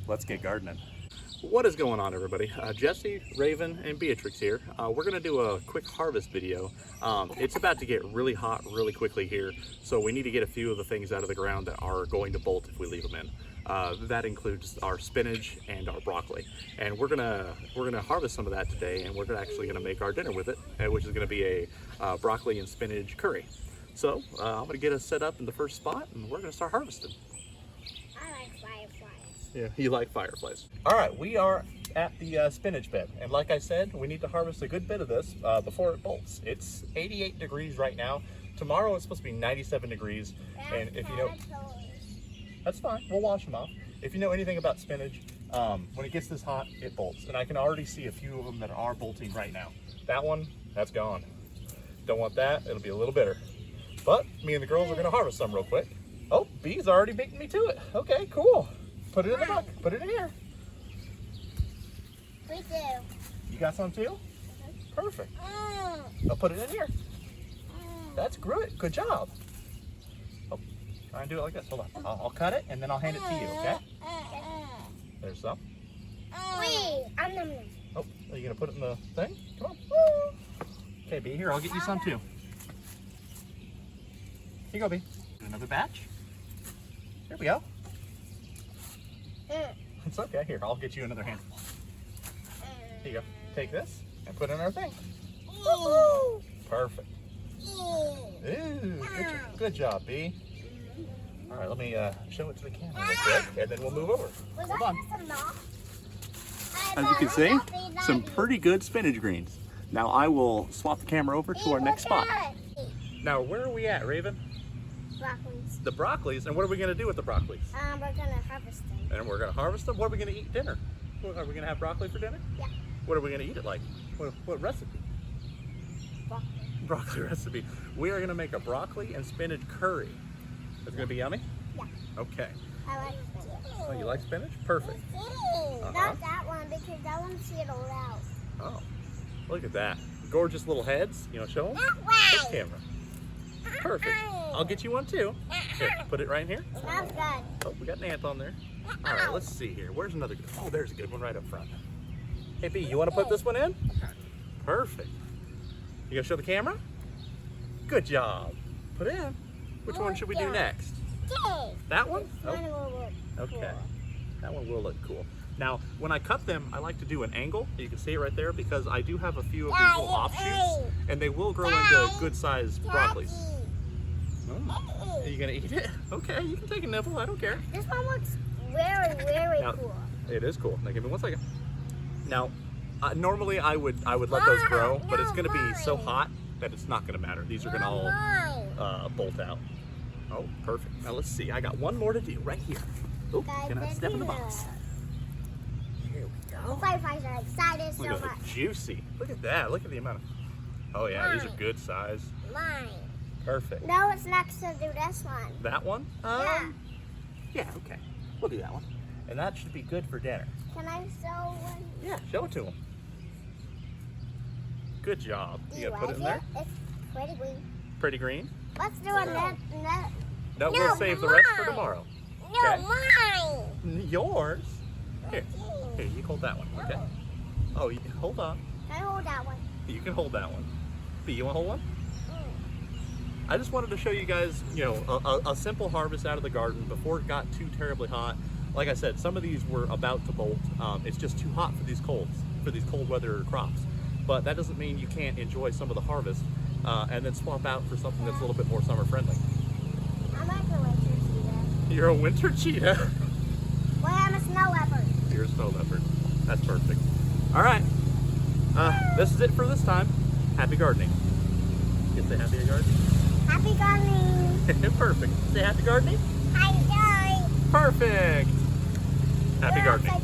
let's get gardening. What is going on, everybody? Jesse, Raven, and Beatrix here. We're gonna do a quick harvest video. It's about to get really hot really quickly here, so we need to get a few of the things out of the ground that are going to bolt if we leave them in. That includes our spinach and our broccoli, and we're gonna harvest some of that today, and we're actually gonna make our dinner with it, which is gonna be a broccoli and spinach curry. So I'm gonna get us set up in the first spot, and we're gonna start harvesting. I like fireflies. Yeah, you like fireflies. All right, we are at the spinach bed, and like I said, we need to harvest a good bit of this before it bolts. It's 88 degrees right now. Tomorrow it's supposed to be 97 degrees, and if you know, that's fine. We'll wash them off. If you know anything about spinach, when it gets this hot, it bolts, and I can already see a few of them that are bolting right now. That one, that's gone. Don't want that. It'll be a little bitter. But me and the girls are gonna harvest some real quick. Oh, Bee's already beating me to it. Okay, cool. Put it in the bucket. Put it in here. We do. You got some too? Perfect. I'll put it in here. That's great. Good job. Oh, try and do it like this. Hold on. I'll cut it and then I'll hand it to you, okay? There's some. Wait, Oh, are you gonna put it in the thing? Come on. Okay, Bee, here, I'll get you some too. Here you go, Bee. Another batch. Here we go. It's okay. Here, I'll get you another handful. Here you go. Take this and put it in our thing. Perfect. Ooh, good job, Bee. All right, let me show it to the camera real quick, and then we'll move over. Hold on. As you can see, some pretty good spinach greens. Now I will swap the camera over to our next spot. Now, where are we at, Raven? Broccolis. The broccolis, and what are we going to do with the broccolis? We're gonna harvest them. And we're going to harvest them? What are we going to eat dinner? Are we going to have broccoli for dinner? Yeah. What are we going to eat it like? What recipe? Broccoli. Broccoli recipe. We are going to make a broccoli and spinach curry. It's going to be yummy? Yeah. Okay. I like spinach. Oh, you like spinach? Perfect. Not that one, because that one's here out. Oh, look at that. Gorgeous little heads. You know, show them. This camera. Perfect. I'll get you one too. Here, put it right in here. Smells good. Oh, we got an ant on there. All right, let's see here. Where's another good? Oh, there's a good one right up front. Hey, B, you want to put this one in? Perfect. You gonna show the camera? Good job. Put it in. Which one should we do next? That one? Oh, okay. That one will look cool. Now, when I cut them, I like to do an angle. You can see it right there because I do have a few of these little offshoots, and they will grow into good-sized broccolis. Oh, are you gonna eat it? Okay, you can take a nibble. I don't care. This one looks very Now, cool. It is cool. Now, give me 1 second. Now, normally I would let those grow, but it's gonna be so hot that it's not gonna matter. These are gonna all bolt out. Oh, perfect. Now let's see. I got one more to do right here. Oh, can I step in the box? Here we go. Fireflies are excited so Look at much. it, juicy. Look at that. Look at the amount of. Oh yeah, these are good size. Mine. Perfect. No, it's next to do this one. That one? Yeah. Yeah. Okay. We'll do that one, and that should be good for dinner. Can I show one? Yeah. Show it to them. Good job. You gotta put it in there. It's pretty green. Pretty green. Let's do a net. No, we'll save the rest for tomorrow. No, Okay. mine. Yours. Here. Here. You hold that one. Okay. Oh, hold on. Can I hold that one? You can hold that one. B, you want to hold one? I just wanted to show you guys, you know, a simple harvest out of the garden before it got too terribly hot. Like I said, some of these were about to bolt. It's just too hot for these cold weather crops. But that doesn't mean you can't enjoy some of the harvest and then swap out for something that's a little bit more summer friendly. I'm like a winter cheetah. You're a winter cheetah. Well, I'm a snow leopard. You're a snow leopard. That's perfect. All right. This is it for this time. Happy gardening. You can say happy gardening? Happy gardening. Perfect. Say happy gardening? Happy gardening. Perfect. Happy gardening.